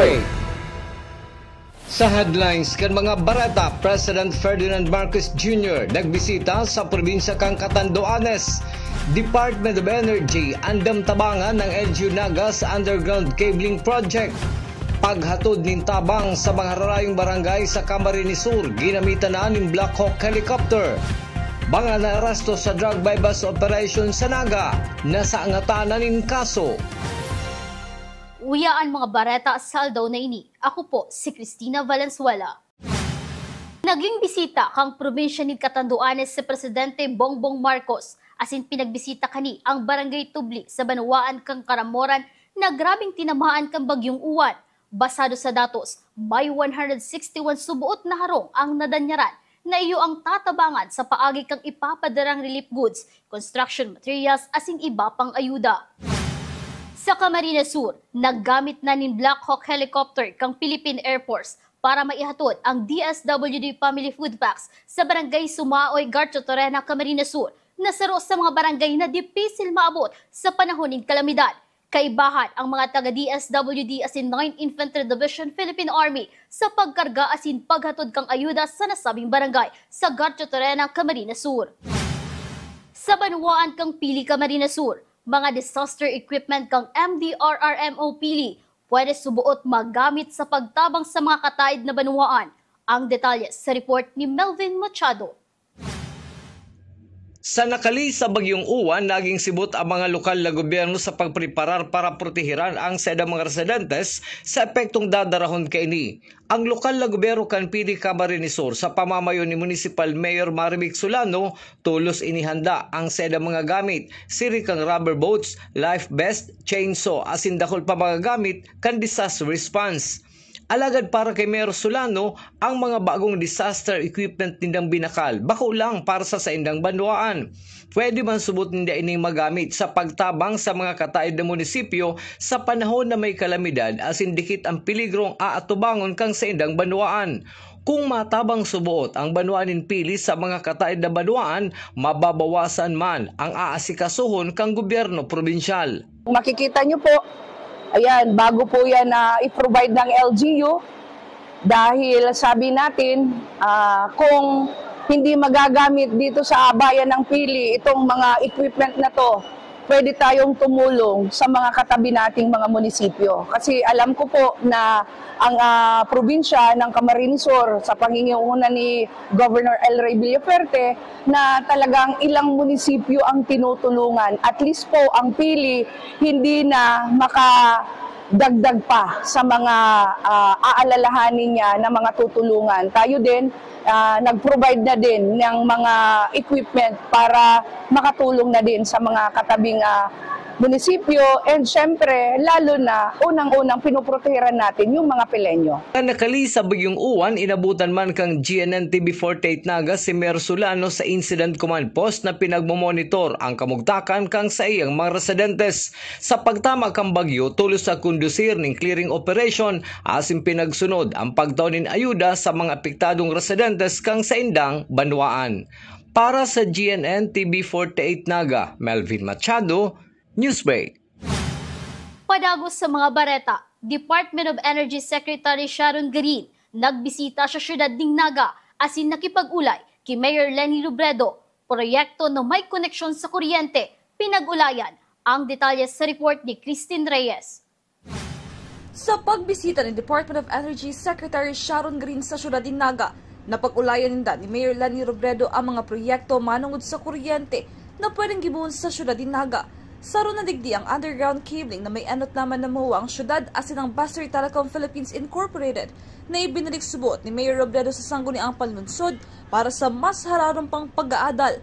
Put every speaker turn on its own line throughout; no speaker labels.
Newsbreak. Sa headlines kan mga barata, President Ferdinand Marcos Jr. nagbisita sa probinsya kang Catanduanes. Department of Energy andam tabangan ng LGU Naga sa underground cabling project. Paghatod nin tabang sa mga rarayong barangay sa Camarines Sur, ginamitan na ng Black Hawk helicopter. Mga naarasto sa drug bypass operation sa Naga, nasa angatanan ng kaso.
Uyaan mga bareta, saldaw na ini. Ako po si Cristina Valenzuela. Naging bisita kang probinsya ni Catanduanes si Presidente Bongbong Marcos. Asin pinagbisita kani ang Barangay Tubli sa Banwaan kang Karamoran na grabing tinamaan kang bagyong uwan. Basado sa datos, may 161 subuot na harong ang nadanyaran na iyo ang tatabangan sa paagi kang ipapadarang relief goods, construction materials asing iba pang ayuda. Sa Camarines Sur, naggamit na ni Black Hawk helicopter kang Philippine Air Force para maihatod ang DSWD Family Food Packs sa Barangay Sumaoy, Garcho Torena, Camarines Sur, na saro sa mga barangay na dipisil maabot sa panahon ng kalamidad. Kaibahan ang mga taga-DSWD asin 9th Infantry Division Philippine Army sa pagkarga asin paghatod kang ayuda sa nasabing barangay sa Garcho Torena, Camarines Sur. Sa Banwaan kang Pili, Camarines Sur, mga disaster equipment kang MDRRMO Pili pwede subuot magamit sa pagtabang sa mga kataid na banwaan. Ang detalye sa report ni Melvin Machado.
Sa nakali sa bagyong uwan, naging sibot ang mga lokal na gobyerno sa pagpreparar para protehiran ang seda mga residentes sa epektong dadarahon kaini. Ang lokal na gobyerno kan PD Camarines Sur sa pamamayo ni Municipal Mayor Marvic Solano, tulos inihanda ang seda mga gamit, sirikang rubber boats, life vest, chainsaw, asin dakol pa mga gamit kan disaster response. Alagad para kay Mayor Solano, ang mga bagong disaster equipment nindang binakal, bako lang para sa indang banwaan. Pwede man subot ninda ining magamit sa pagtabang sa mga kataid na munisipyo sa panahon na may kalamidad asin dikit ang piligrong aatubangon kang sa indang banwaan. Kung matabang subuot ang banwaanin pili sa mga kataid na banwaan, mababawasan man ang aasikasuhon kang gobyerno probinsyal.
Makikita nyo po, ayan, bago po yan na i-provide ng LGU dahil sabi natin kung hindi magagamit dito sa bayan ng Pili itong mga equipment na to, pwede tayong tumulong sa mga katabi nating mga munisipyo. Kasi alam ko po na ang probinsya ng Camarines Sur sa pangingiuna ni Governor El Rey Villaferte na talagang ilang munisipyo ang tinutulungan. At least po ang Pili hindi na makadagdag pa sa mga aalalahanin niya na mga tutulungan. Tayo din nag-provide na din ng mga equipment para makatulong na din sa mga katabing munisipyo and syempre lalo na unang-unang pinoprotehiran natin yung mga Pilenyo.
Nakali sa bagyong uwan, inabutan man kang GNN TV48 Naga si Mayor Solano sa Incident Command Post na pinagmomonitor ang kamugtakan kang sa iyang mga residentes. Sa pagtama kang bagyo, tulos sa kondusir ng clearing operation asin pinagsunod ang pagtawnin ayuda sa mga apektadong residentes kang sa indang banwaan. Para sa GNN TV48 Naga, Melvin Machado, Newsbreak.
Padagos sa mga bareta, Department of Energy Secretary Sharon Green nagbisita sa siyudad ng Naga asin nakipag-ulay kay Mayor Leni Robredo, proyekto na may koneksyon sa kuryente, pinag-ulayan. Ang detalye sa report ni Christine Reyes.
Sa pagbisita ni Department of Energy Secretary Sharon Green sa siyudad ng Naga, napag-ulayan ninda ni Mayor Leni Robredo ang mga proyekto manungod sa kuryente na pwedeng gibuon sa siyudad ng Naga. Saro na digdi ang underground cabling na may anot naman na mahuwa ang syudad asin ang Buster Telecom Philippines Incorporated na ibinalik subot ni Mayor Robredo sa sangguniang panlunsod para sa mas hararong pang pag-aadal.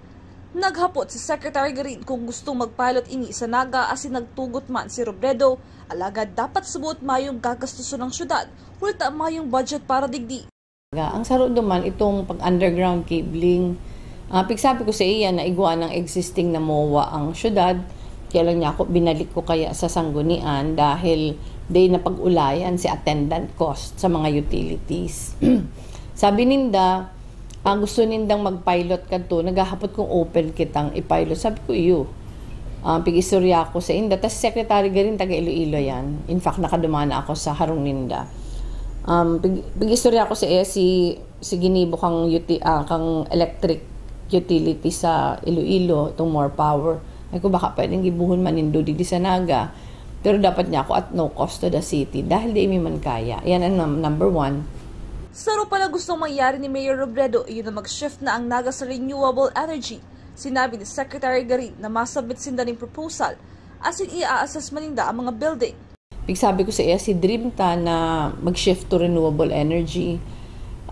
Naghapot si Secretary Green kung gustong magpilot ini sa Naga asin nagtugot man si Robredo, alagad dapat subot mayong gagastuso ng syudad, hulta mayong budget para digdi.
Ang saro naman itong pag-underground cabling, pigsabi ko sa iya na igwa ng existing na mahuwa ang syudad. Kaya lang niya ako, binalik ko kaya sa sanggunian dahil day na pag-ulayan si attendant cost sa mga utilities. Sabi ninda, gusto nindang mag-pilot ka to, naghahapot kong open kitang i-pilot. Sabi ko, iyo, Pig-istorya ako sa inda. Tapos secretary garin taga Iloilo yan. In fact, nakadumana ako sa Harong Ninda. Pig-istorya ako sa si ginibo kang electric utility sa Iloilo, itong More Power. Ay ko baka pwedeng gibuhon manindo di sa Naga. Pero dapat niya ako at no cost to the city dahil di mi man kaya. Yan ang number one.
Saro pala gustong mangyari ni Mayor Robredo, iyon na mag-shift na ang Naga sa renewable energy. Sinabi ni Secretary Garin na masabit sinda ng proposal as in i-assess maninda ang mga building.
Sabi ko sa iya, si Dream ta na mag-shift to renewable energy.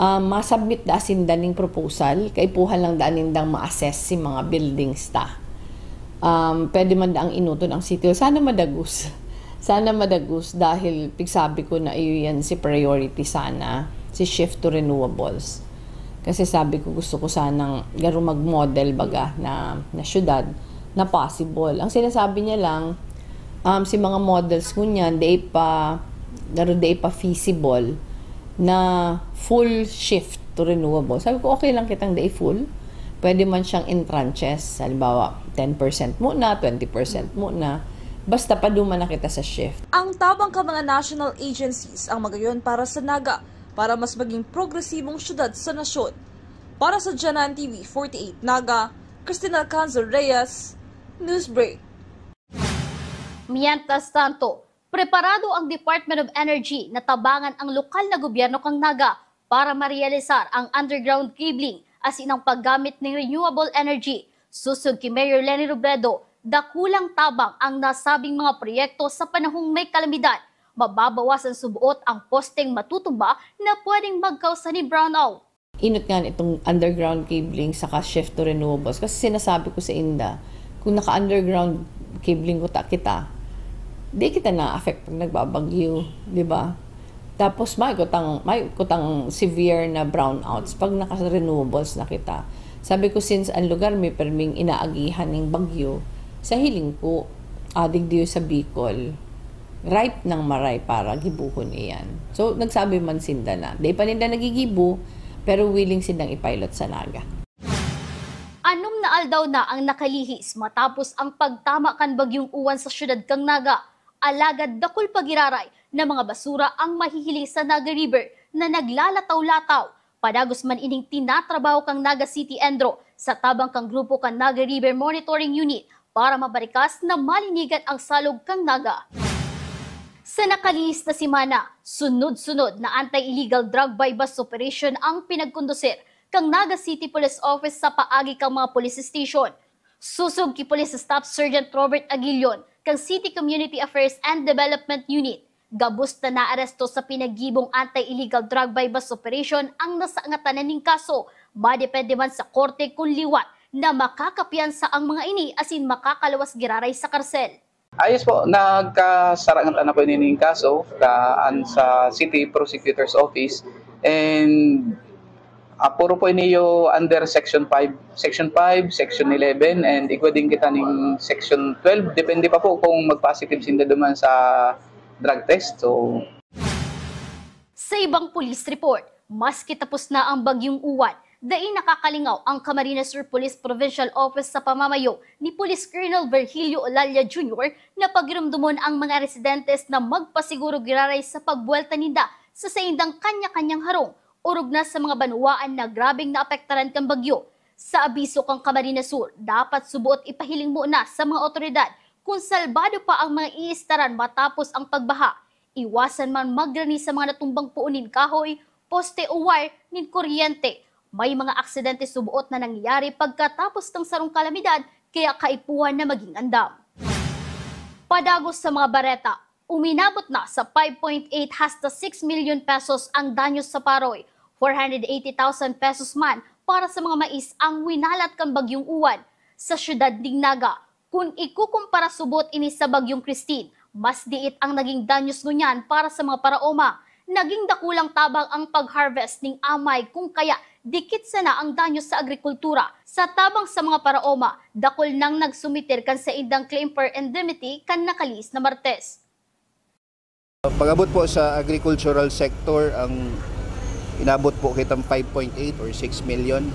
Masubmit da sinda ng proposal, kay puhan lang daan nindang ma-assess si mga buildings ta. Pwede man daang inuton ang city. Sana madagus. Sana madagus dahil sabi ko na iyon si priority sana, si shift to renewables. Kasi sabi ko gusto ko sanang garo mag-model baga na syudad na possible. Ang sinasabi niya lang, si mga models ko niyan, they pa feasible na full shift to renewable. Sabi ko, okay lang kitang day full. Pwede man siyang in tranches. Halimbawa, 10% muna, 20% muna. Basta paduman na kita sa shift.
Ang tabang ka mga national agencies ang magayon para sa Naga para mas maging progresibong syudad sa nasyon. Para sa Janan TV 48 Naga, Cristina Alcanzo Reyes, Newsbreak.
Mientras tanto, preparado ang Department of Energy na tabangan ang lokal na gobyerno kang Naga para marealisar ang underground cabling as in ang paggamit ng renewable energy. Susod kay Mayor Leni Robredo, dakulang tabang ang nasabing mga proyekto sa panahong may kalamidad. Mababawasan subuot ang posteng matutumba na pwedeng magkausa ni brownout.
Inot nga itong underground cabling saka shift to renewables. Kasi sinasabi ko sa inda, kung naka-underground cabling ko kita, di kita na-affect pag nagbabagyo, di ba? Tapos may kutang severe na brownouts pag naka-renewables na kita. Sabi ko, since ang lugar may perming inaagihan ng bagyo, sa hiling ko, digdiyo sa Bicol, ripe ng maray para gibuhon iyan. So, nagsabi man sinda na. Di pa nila nagigibo, pero willing sindang ipilot sa Naga.
Anong naaldaw na ang nakalihis matapos ang pagtama kan bagyong uwan sa syudad kang Naga? Alagad dakul pagiraray na mga basura ang mahihiling sa Naga River na naglalataw-lataw. Padagos man ining tinatrabaho kang Naga City Endro sa tabang kang grupo kang Naga River Monitoring Unit para mabarikas na malinigan ang salog kang Naga. Sa nakalihis na simana, sunod-sunod na anti-illegal drug by bus operation ang pinagkondusir kang Naga City Police Office sa paagi kang mga police station. Susog ki Police Staff Sergeant Robert Aguilion kang City Community Affairs and Development Unit. Gabus na naaresto sa pinagibong anti-illegal drug by bus operation ang nasaangatanan ng kaso. Madepende man sa korte kung liwat na makakapiyansa ang mga ini asin makakalawas giraray sa karsel.
Ayos po, nagkasarangan na po yung kaso sa City Prosecutor's Office and puro po niyo under Section 5, Section 11 and igwa din kita ng Section 12. Depende pa po kung mag-positive sinda duman sa drug test. So,
sa ibang police report, maski tapos na ang bagyong uwan, dai nakakalingaw ang Camarines Sur Police Provincial Office sa pamamayo ni Police Colonel Virgilio Olalia Jr. na pagramdumon ang mga residentes na magpasiguro giraray sa pagbuelta ninda sa saindang kanya-kanyang harong urog na sa mga banwaan na grabing naapektaran kang bagyo. Sa abiso kang Camarines Sur, dapat subuot ipahiling muna sa mga otoridad kung salbado pa ang mga iistaran matapos ang pagbaha. Iwasan man magrani sa mga natumbang puunin kahoy, poste o wire nin kuryente. May mga aksidente subuot na nangyari pagkatapos ng sarong kalamidad kaya kaipuhan na maging andam. Padagos sa mga bareta, uminabot na sa 5.8 hasta 6 million pesos ang danyos sa Paroy, 480,000 pesos man para sa mga mais ang winalat kang bagyong uwan sa syudad ng Naga. Kung ikukumpara subot ini sa bagyong Christine, mas diit ang naging danyos ngunyan para sa mga paraoma. Naging dakulang tabang ang pag-harvest ng amay kung kaya dikit sana ang danyos sa agrikultura. Sa tabang sa mga paraoma, dakol nang nagsumiter kan sa indang claim per indemnity kan nakalis na Martes.
Pag-abot po sa agricultural sector, ang inabot po kitang 5.8 or 6 million.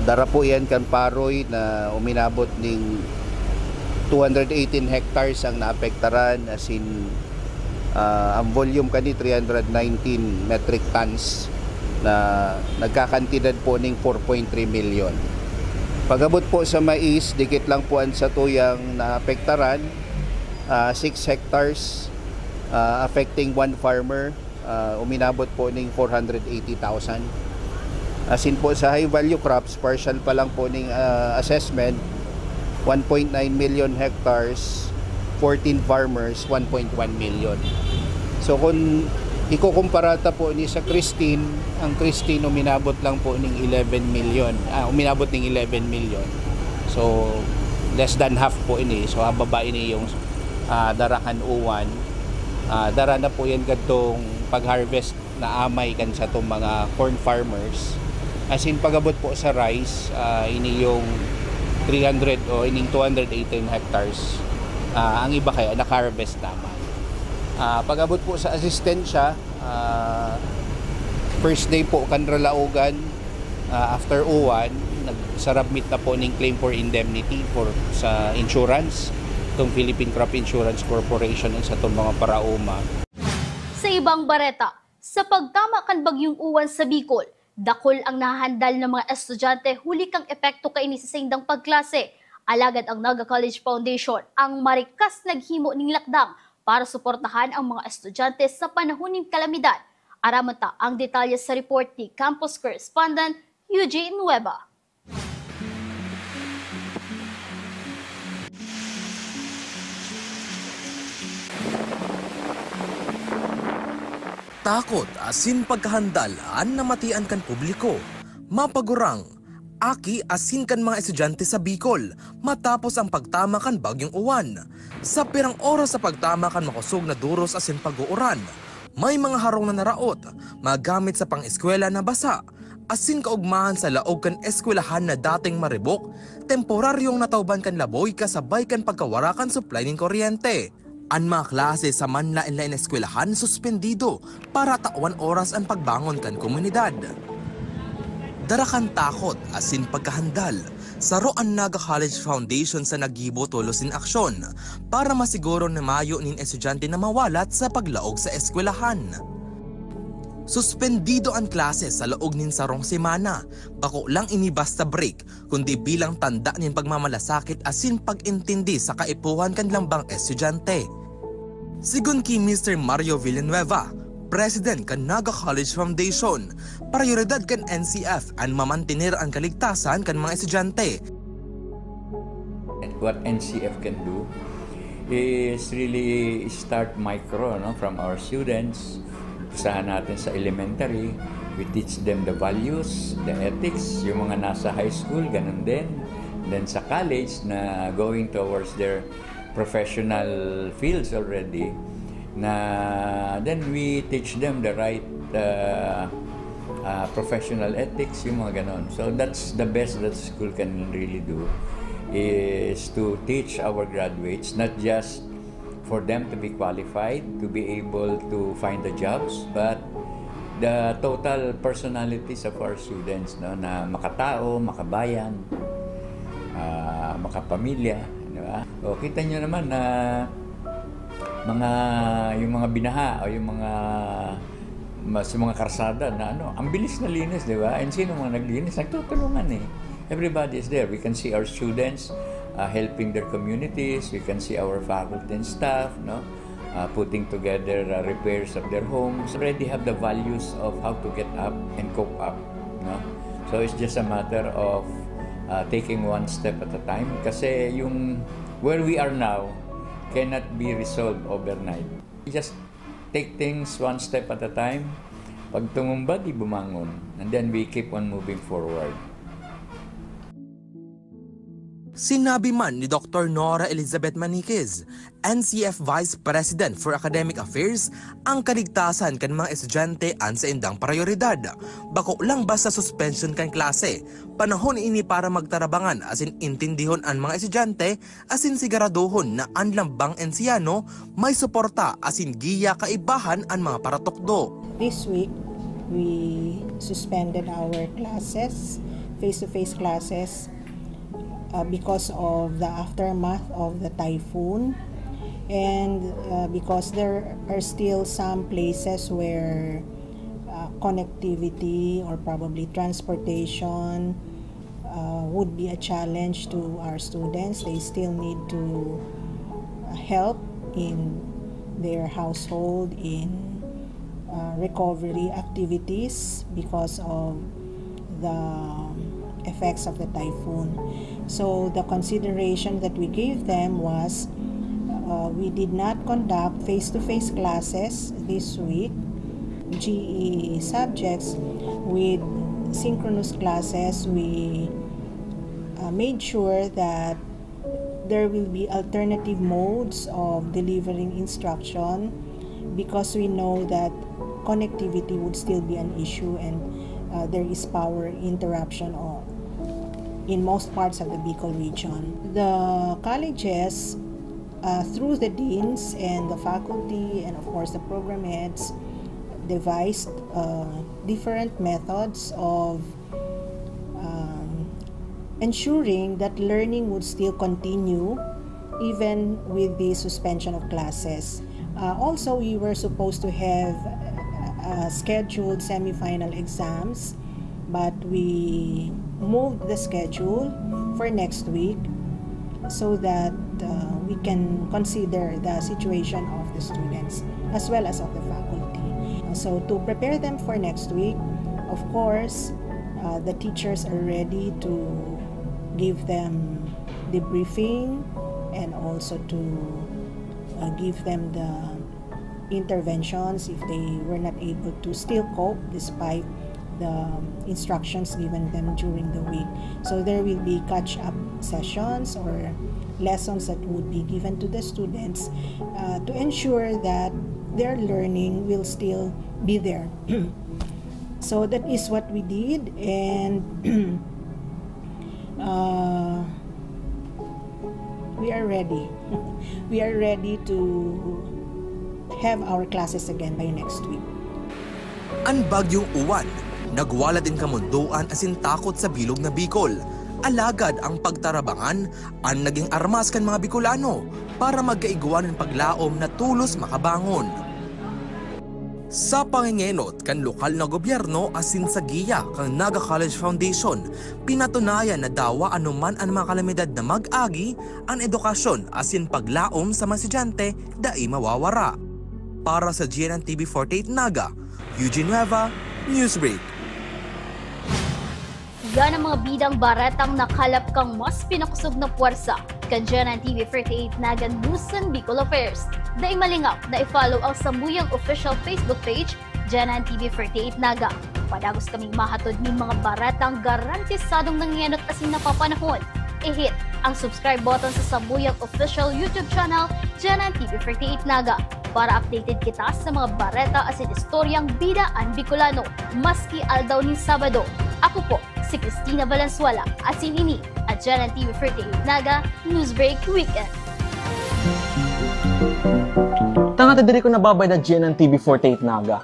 dara po yan kan Paroy na uminabot ning 218 hectares ang naapektaran, as in ang volume kani 319 metric tons na nagkakantidad po ning 4.3 million. Pagabot po sa mais, dikit lang po ang sa tuyang naapektaran, 6 hectares affecting one farmer, uminabot po ning 480,000. As in po sa high value crops, partial pa lang po ning assessment, 1.9 million hectares, 14 farmers, 1.1 million. So kung ikukumparata po ni sa Christine, ang Christine uminabot lang po ng 11 million. Uminabot ng 11 million. So less than half po ini. So hababa ini yung Darakan uwan. Dara na po yan gadtong pag-harvest na amay kan sa itong mga corn farmers. As in pagabot po sa rice, ini yung 300 o ining 218 hectares. Ang iba kaya naka-harvest naman. Pag-abot po sa asistensya, first day po kanralaugan, after uwan, nagsarabmit na po ng claim for indemnity sa insurance, itong Philippine Crop Insurance Corporation sa itong mga parauma.
Sa ibang bareta, sa pagtama kan bagyong uwan sa Bicol, dakol ang nahandal ng mga estudyante huli kang epekto kaini sa sindang pagklase. Alagad ang Naga College Foundation ang marikas naghimo ning lakdang para suportahan ang mga estudyante sa panahon ng kalamidad. Aramata ang detalye sa report ni Campus Correspondent Eugene Nueva.
Takot asin pagkahandalan na matian kan publiko, mapagurang, aki asin kan mga estudyante sa Bicol matapos ang pagtama kan bagyong uwan. Sa pirang oras sa pagtama kan makusog na duros asin pag-uuran, may mga harong na naraot, magamit sa pang-eskwela na basa, asin kaugmahan sa laog kan eskwelahan na dating maribok, temporaryong natauban kan laboy kasabay kan pagkawarakan supply ng kuryente. Ang mga klase sa manlain na eskwelahan suspendido para tawan oras ang pagbangon kan komunidad. Darakan takot asin pagkahandal, saro ang Naga College Foundation sa nagibo tulosin aksyon para masiguro na mayo nin estudyante na mawalat sa paglaog sa eskwelahan. Suspendido ang klase sa laog nin sarong semana, bako lang ini basta break, kundi bilang tanda nin pagmamalasakit asin pag-intindi sa kaipuhan kan lambang estudyante. Sigun ki Mr. Mario Villanueva, President kan Naga College Foundation, prioridad kan NCF ang mamantinir ang kaligtasan kan mga estudyante.
What NCF can do is really start micro from our students. Usahan natin sa elementary, we teach them the values, the ethics, yung mga nasa high school, ganun din. Then sa college na going towards their professional fields already, na then we teach them the right professional ethics, yung mga ganon. So that's the best that school can really do, is to teach our graduates, not just for them to be qualified, to be able to find the jobs, but the total personalities of our students, no, na makatao, makabayan, makapamilya, di ba? O kita nyo naman na yung mga binaha o yung sa mga karsada na ang bilis na linis, di ba? And sino mga naglinis? Nagtutulungan eh. Everybody is there. We can see our students helping their communities. We can see our faculty and staff, no, putting together repairs of their homes. Already have the values of how to get up and cope up, no. So it's just a matter of taking one step at a time. Kasi yung where we are now cannot be resolved overnight. Just take things one step at a time. Pag tumumba, di bumangon. And then we keep on moving forward.
Sinabi man ni Dr. Nora Elizabeth Maniquez, NCF Vice President for Academic Affairs, ang kaligtasan kan mga estudyante an sa indang prioridad. Bako lang basta suspension kan klase, panahon ini para magtarabangan asin intindihon an mga estudyante asin siguraduhon na an lambang ensiyano may suporta asin giya kaibahan an mga paratokdo.
This week, we suspended our classes face-to-face classes because of the aftermath of the typhoon, and because there are still some places where connectivity or probably transportation would be a challenge to our students. They still need to help in their household in recovery activities because of the effects of the typhoon. So the consideration that we gave them was we did not conduct face-to-face classes this week, GE subjects. With synchronous classes, we made sure that there will be alternative modes of delivering instruction, because we know that connectivity would still be an issue, and there is power interruption in most parts of the Bicol region. The colleges, through the deans and the faculty and of course the program heads, devised different methods of ensuring that learning would still continue even with the suspension of classes. Also, we were supposed to have scheduled semi-final exams, but we moved the schedule for next week so that we can consider the situation of the students as well as of the faculty. So to prepare them for next week, of course, the teachers are ready to give them the briefing and also to give them the interventions if they were not able to still cope despite the instructions given them during the week. So there will be catch-up sessions or lessons that would be given to the students to ensure that their learning will still be there. So that is what we did, and we are ready. We are ready to have our classes again by next week.
Ang bagyong uwan, nagwala din kamunduan asin takot sa bilog na Bicol. Alagad ang pagtarabangan ang naging armas kan mga Bicolano para magkaiguan ng paglaom na tulos makabangon. Sa pangingenot kan lokal na gobyerno asin sa giya kang Naga College Foundation, pinatunayan na dawa anuman ang mga kalamidad na mag-agi ang edukasyon asin paglaom sa mga estudyante dai mawawara. Para sa GNN TV 48 Naga, Eugene Nueva, Newsbreak.
Yan ang mga bidang baretang nakalap kang mas pinakusog na puwersa. Kandiyan ang TV 48 Naga News and Bicol Affairs. Dahil malingap na i-follow ang Sambuyang official Facebook page, Janan TV 48 Naga. Padagos kaming mahatod ng mga baretang garantisadong nangyanot asin napapanahon. I-hit ang subscribe button sa Sambuyang official YouTube channel, Janan TV 48 Naga, para updated kita sa mga bareta asin istoryang bidaan Bicolano, maski aldaw ni Sabado. Ako po, si Cristina Valenzuela, asin ini at Janan TV 48 Naga Newsbreak Weekend.
Tanga ta diri ko nababay na GNN TV 48 Naga.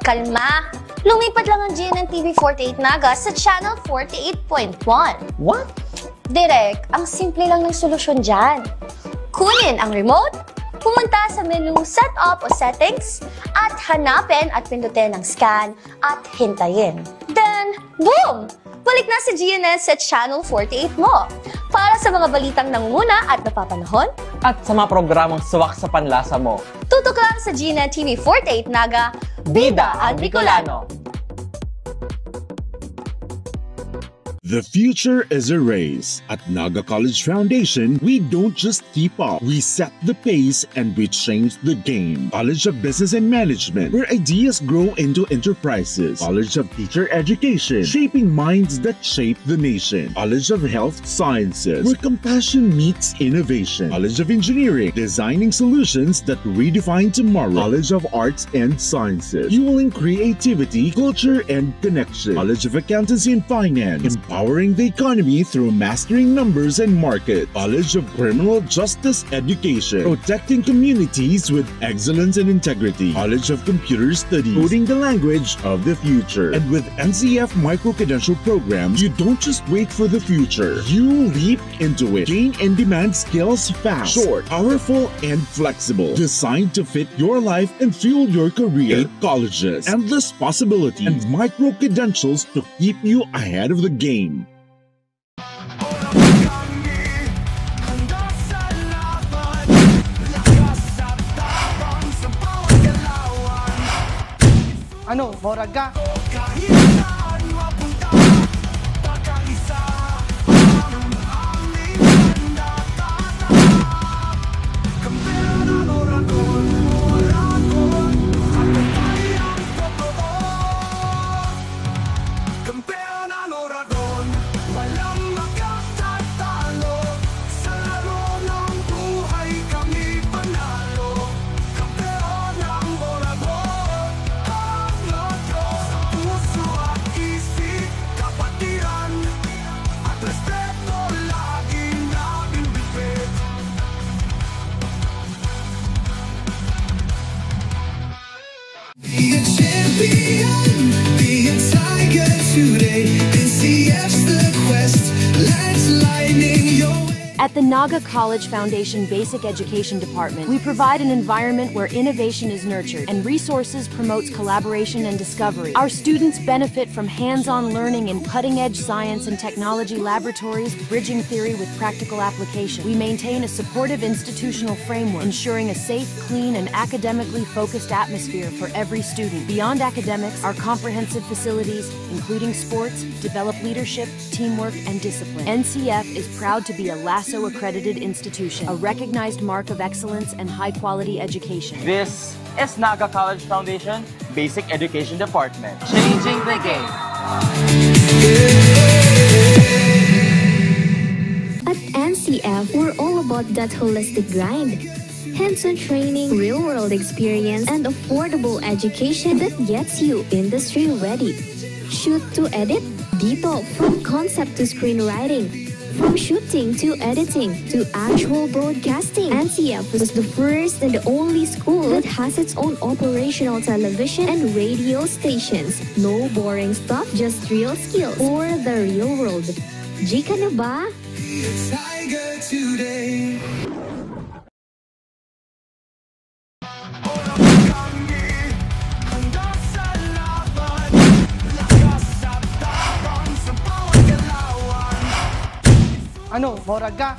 Kalma! Lumipat lang ang GNN TV 48 Naga sa channel 48.1.
What?
Direk, ang simple lang ng solusyon dyan. Kunin ang remote, pumunta sa menu Setup o Settings, at hanapin at pindutin ang scan at hintayin. Then, boom! Balik na si GNN sa channel 48 mo. Para sa mga balitang nangunguna at napapanahon,
At sa mga programang suwak sa panlasa mo.
tutok lang sa GNN TV 48 Naga,
Bida ang Bicolano!
The future is a race. At Naga College Foundation, we don't just keep up. We set the pace and we change the game. College of Business and Management, where ideas grow into enterprises. College of Teacher Education, shaping minds that shape the nation. College of Health Sciences, where compassion meets innovation. College of Engineering, designing solutions that redefine tomorrow. College of Arts and Sciences, fueling creativity, culture, and connection. College of Accountancy and Finance, empowering Powering the economy through mastering numbers and market. College of Criminal Justice Education. Protecting communities with excellence and integrity. College of Computer Studies. Coding the language of the future. And with NCF micro-credential programs, you don't just wait for the future. You leap into it. Gain and demand skills fast, short, powerful, and flexible. Designed to fit your life and fuel your career. 8 colleges, endless possibilities, and micro-credentials to keep you ahead of the game.
Ano, morag ka?
At the Naga College Foundation Basic Education Department, we provide an environment where innovation is nurtured and resources promotes collaboration and discovery. Our students benefit from hands-on learning in cutting-edge science and technology laboratories, bridging theory with practical application. We maintain a supportive institutional framework, ensuring a safe, clean, and academically focused atmosphere for every student. Beyond academics, our comprehensive facilities, including sports, develop leadership, teamwork, and discipline. NCF is proud to be a LASSO accredited institution, a recognized mark of excellence and high-quality education.
This is Naga College Foundation Basic Education Department. Changing the game.
At NCF, we're all about that holistic grind. Hands-on training, real-world experience, and affordable education that gets you industry ready. Shoot to edit, dito from concept to screenwriting. From shooting to editing to actual broadcasting, NCF was the first and the only school that has its own operational television and radio stations. No boring stuff, just real skills for the real world. Jika na ba?
Tiger today.
Ano, morag ka?